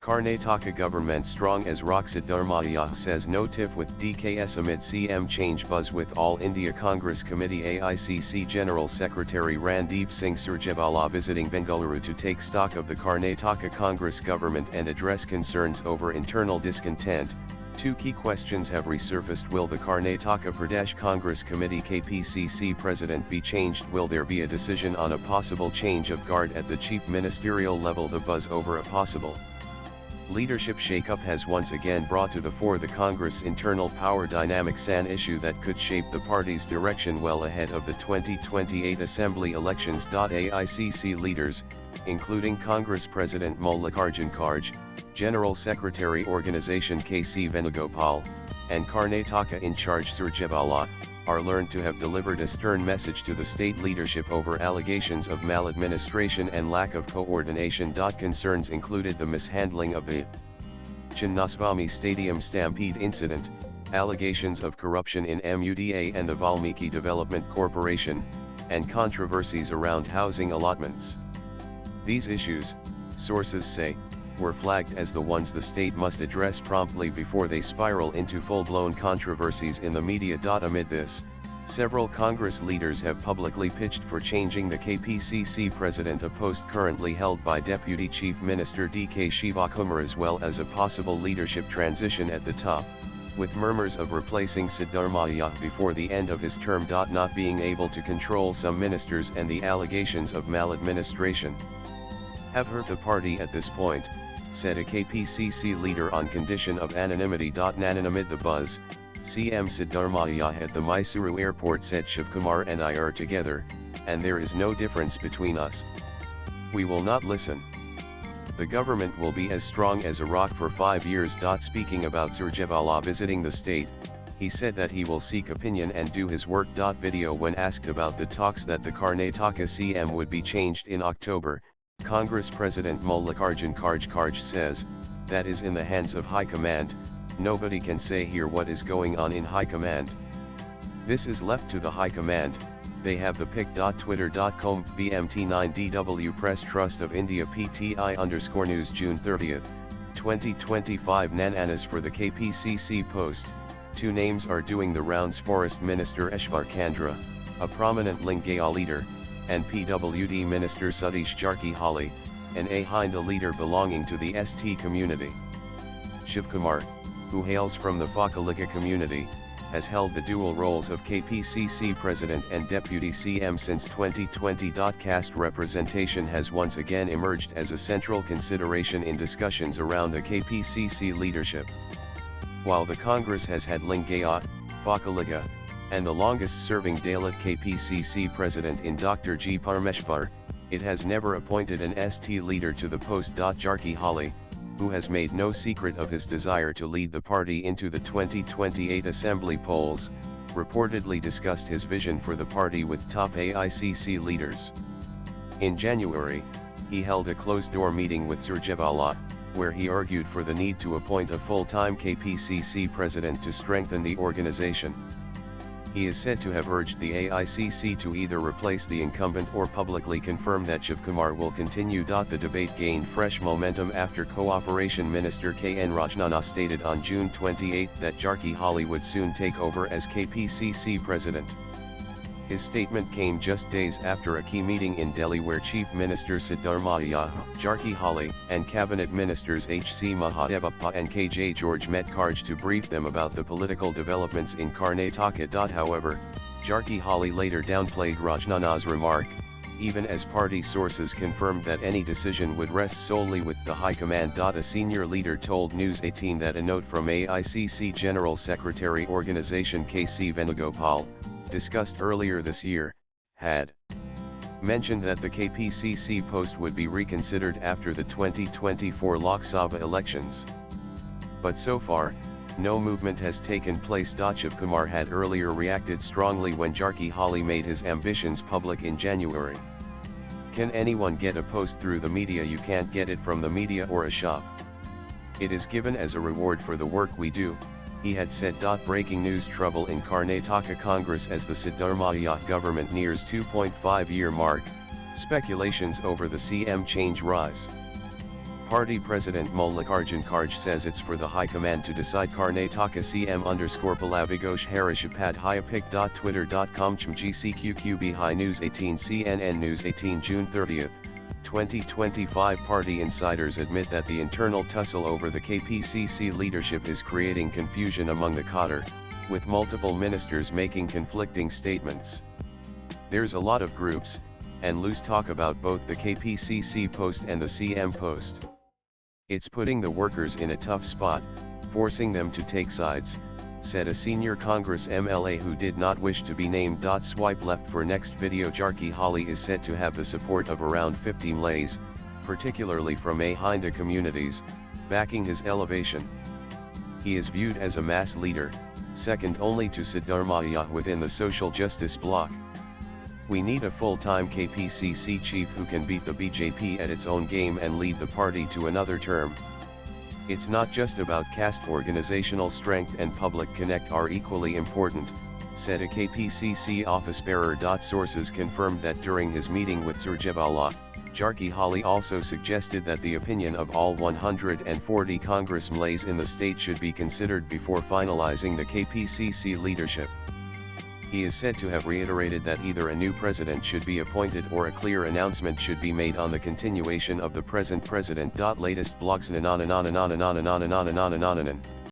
Karnataka government strong as rock. Siddaramaiah says no Tiff with DKS amid CM change buzz with All India Congress Committee. AICC General Secretary Randeep Singh Surjewala visiting Bengaluru to take stock of the Karnataka Congress government and address concerns over internal discontent. Two key questions have resurfaced. Will the Karnataka Pradesh Congress Committee KPCC president be changed? Will there be a decision on a possible change of guard at the chief ministerial level? The buzz over a possible leadership shakeup has once again brought to the fore the Congress internal power dynamics, an issue that could shape the party's direction well ahead of the 2028 Assembly elections. AICC leaders, including Congress President Mallikarjun Kharge, General Secretary Organization K.C. Venugopal, and Karnataka in charge Surjewala, are learned to have delivered a stern message to the state leadership over allegations of maladministration and lack of coordination. Concerns included the mishandling of the Chinnaswamy Stadium stampede incident, allegations of corruption in MUDA and the Valmiki Development Corporation, and controversies around housing allotments. These issues, sources say, were flagged as the ones the state must address promptly before they spiral into full-blown controversies in the media. Amid this, several Congress leaders have publicly pitched for changing the KPCC president, a post currently held by Deputy Chief Minister DK Shivakumar, as well as a possible leadership transition at the top, with murmurs of replacing Siddaramaiah before the end of his term. Not being able to control some ministers and the allegations of maladministration have hurt the party at this point, said a KPCC leader on condition of anonymity. Amid the buzz, CM Siddaramaiah at the Mysuru airport said Shivkumar and I are together, and there is no difference between us. We will not listen. The government will be as strong as a rock for 5 years. Speaking about Surjewala visiting the state, he said that he will seek opinion and do his work. Video when asked about the talks that the Karnataka CM would be changed in October, Congress President Mallikarjun Kharge says, that is in the hands of High Command. Nobody can say here what is going on in High Command. This is left to the High Command, they have the pick. Twitter.com BMT9DW Press Trust of India PTI_news June 30, 2025. Nananas for the KPCC post, two names are doing the rounds: Forest Minister Eshwar Kandra, a prominent Lingaya leader, and PWD Minister Satish Jarkihali, an Hindu leader belonging to the ST community. Shivkumar, who hails from the Vakaliga community, has held the dual roles of KPCC President and Deputy CM since 2020. Caste representation has once again emerged as a central consideration in discussions around the KPCC leadership. While the Congress has had Lingaya, Vakaliga, and the longest-serving Dalit KPCC president in Dr. G. Parameshwar, it has never appointed an ST leader to the post. Jarkihali, who has made no secret of his desire to lead the party into the 2028 Assembly polls, reportedly discussed his vision for the party with top AICC leaders. In January, he held a closed-door meeting with Surjewala, where he argued for the need to appoint a full-time KPCC president to strengthen the organization. He is said to have urged the AICC to either replace the incumbent or publicly confirm that Shivkumar will continue. The debate gained fresh momentum after Cooperation Minister K.N. Rajnana stated on June 28 that Jarkihali would soon take over as KPCC president. His statement came just days after a key meeting in Delhi where Chief Minister Siddaramaiah, Jarkihali, and Cabinet Ministers H.C. Mahadevappa and K.J. George met Kharge to brief them about the political developments in Karnataka. However, Jarkihali later downplayed Rajnana's remark, even as party sources confirmed that any decision would rest solely with the High Command. A senior leader told News 18 that a note from AICC General Secretary Organization K.C. Venugopal, discussed earlier this year, had mentioned that the KPCC post would be reconsidered after the 2024 Lok Sabha elections. But so far, no movement has taken place. Shivkumar had earlier reacted strongly when Jarkihali made his ambitions public in January. Can anyone get a post through the media? You can't get it from the media or a shop. It is given as a reward for the work we do, he had said. Breaking news: trouble in Karnataka Congress as the Siddaramaiah government nears 2.5-year mark, speculations over the CM change rise. Party President Mallikarjun Kharge says it's for the High Command to decide. Karnataka CM_Palavigosh Harishapad Twitter.com/GCQQB High News 18 CNN News 18 June 30, 2025 Party insiders admit that the internal tussle over the KPCC leadership is creating confusion among the cadre, with multiple ministers making conflicting statements. There's a lot of groups, and loose talk about both the KPCC post and the CM post. It's putting the workers in a tough spot, forcing them to take sides, said a senior Congress MLA who did not wish to be named. Swipe left for next video. Jarki Holly is said to have the support of around 50 Malays, particularly from Hindu communities, backing his elevation. He is viewed as a mass leader, second only to Siddaramaiah within the social justice bloc. We need a full-time KPCC chief who can beat the BJP at its own game and lead the party to another term. It's not just about caste. Organizational strength and public connect are equally important, said a KPCC office bearer. Sources confirmed that during his meeting with Surjewala, Jarki Holly also suggested that the opinion of all 140 Congress Malays in the state should be considered before finalizing the KPCC leadership. He is said to have reiterated that either a new president should be appointed or a clear announcement should be made on the continuation of the present president. Latest blogs.